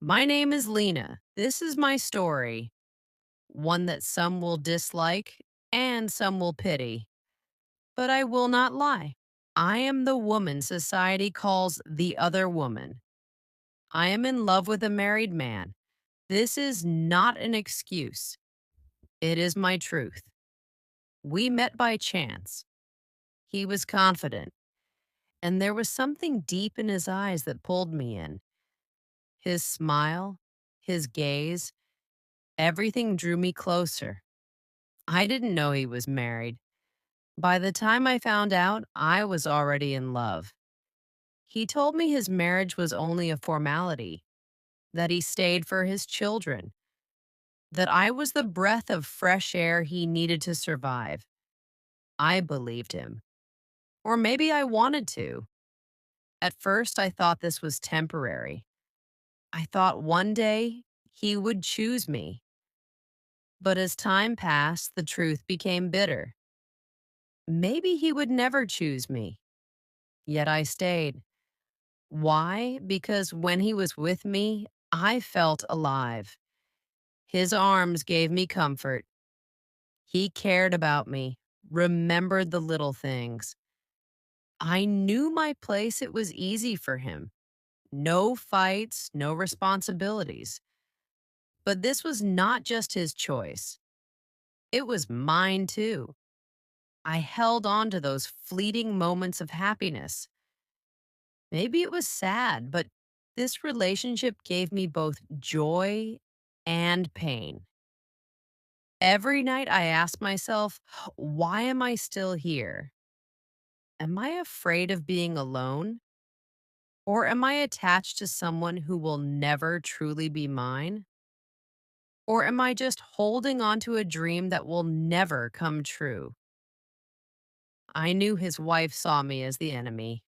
My name is Lena. This is my story, one that some will dislike and some will pity. But I will not lie. I am the woman society calls the other woman. I am in love with a married man. This is not an excuse. It is my truth. We met by chance. He was confident, and there was something deep in his eyes that pulled me in. His smile, his gaze, everything drew me closer. I didn't know he was married. By the time I found out, I was already in love. He told me his marriage was only a formality, that he stayed for his children, that I was the breath of fresh air he needed to survive. I believed him. Or maybe I wanted to. At first, I thought this was temporary. I thought one day he would choose me. But as time passed, the truth became bitter. Maybe he would never choose me. Yet I stayed. Why? Because when he was with me, I felt alive. His arms gave me comfort. He cared about me, remembered the little things. I knew my place. It was easy for him. No fights, no responsibilities. But this was not just his choice. It was mine too. I held on to those fleeting moments of happiness. Maybe it was sad, but this relationship gave me both joy and pain. Every night I ask myself, why am I still here? Am I afraid of being alone? Or am I attached to someone who will never truly be mine? Or am I just holding on to a dream that will never come true? I knew his wife saw me as the enemy.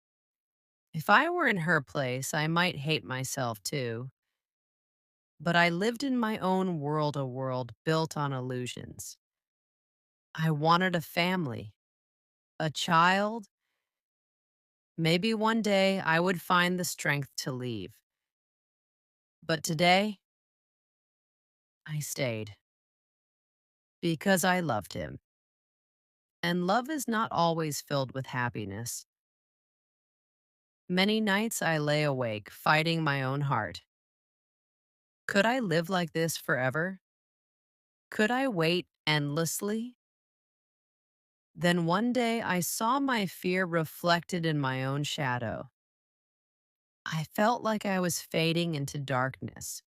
If I were in her place, I might hate myself too. But I lived in my own world, a world built on illusions. I wanted a family, a child. Maybe one day I would find the strength to leave. But today, I stayed because I loved him. And love is not always filled with happiness. Many nights I lay awake, fighting my own heart. Could I live like this forever? Could I wait endlessly? Then one day I saw my fear reflected in my own shadow. I felt like I was fading into darkness.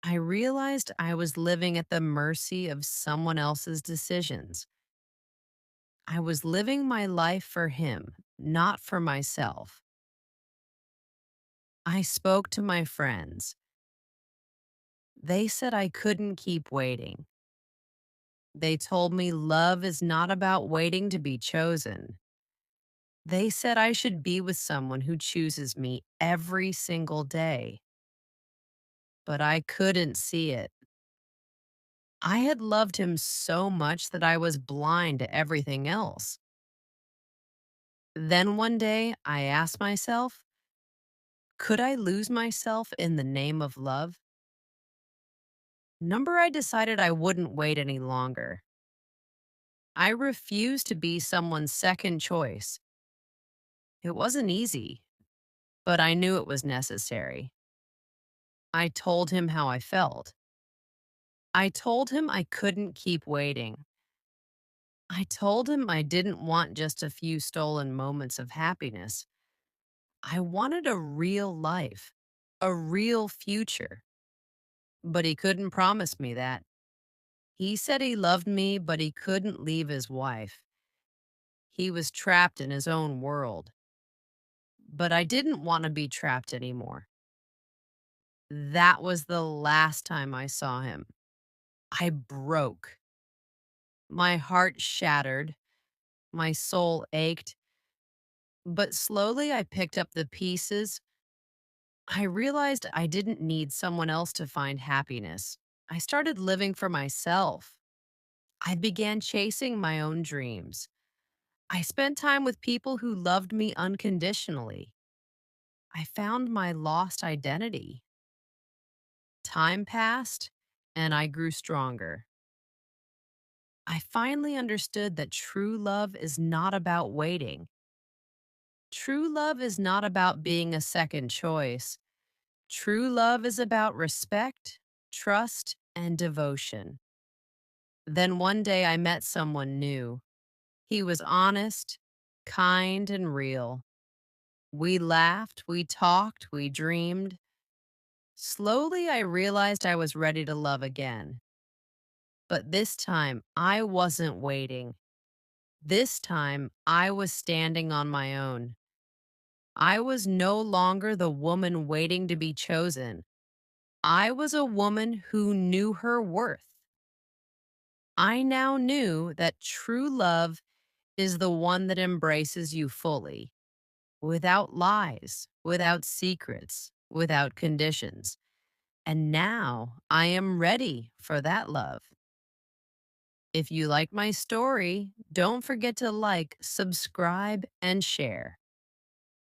I realized I was living at the mercy of someone else's decisions. I was living my life for him, not for myself. I spoke to my friends. They said I couldn't keep waiting. They told me love is not about waiting to be chosen. They said I should be with someone who chooses me every single day. But I couldn't see it. I had loved him so much that I was blind to everything else. Then one day, I asked myself, could I lose myself in the name of love? I decided I wouldn't wait any longer. I refused to be someone's second choice. It wasn't easy, but I knew it was necessary. I told him how I felt. I told him I couldn't keep waiting. I told him I didn't want just a few stolen moments of happiness. I wanted a real life, a real future. But he couldn't promise me that. He said he loved me, but he couldn't leave his wife. He was trapped in his own world. But I didn't want to be trapped anymore. That was the last time I saw him. I broke. My heart shattered. My soul ached. But slowly I picked up the pieces. I realized I didn't need someone else to find happiness. I started living for myself. I began chasing my own dreams. I spent time with people who loved me unconditionally. I found my lost identity. time passed and I grew stronger. I finally understood that true love is not about waiting. True love is not about being a second choice. True love is about respect, trust, and devotion. Then one day I met someone new. He was honest, kind, and real. We laughed, we talked, we dreamed. Slowly, I realized I was ready to love again. But this time, I wasn't waiting. This time, I was standing on my own. I was no longer the woman waiting to be chosen. I was a woman who knew her worth. I now knew that true love is the one that embraces you fully, without lies, without secrets, without conditions. And now I am ready for that love. If you like my story, don't forget to like, subscribe, and share.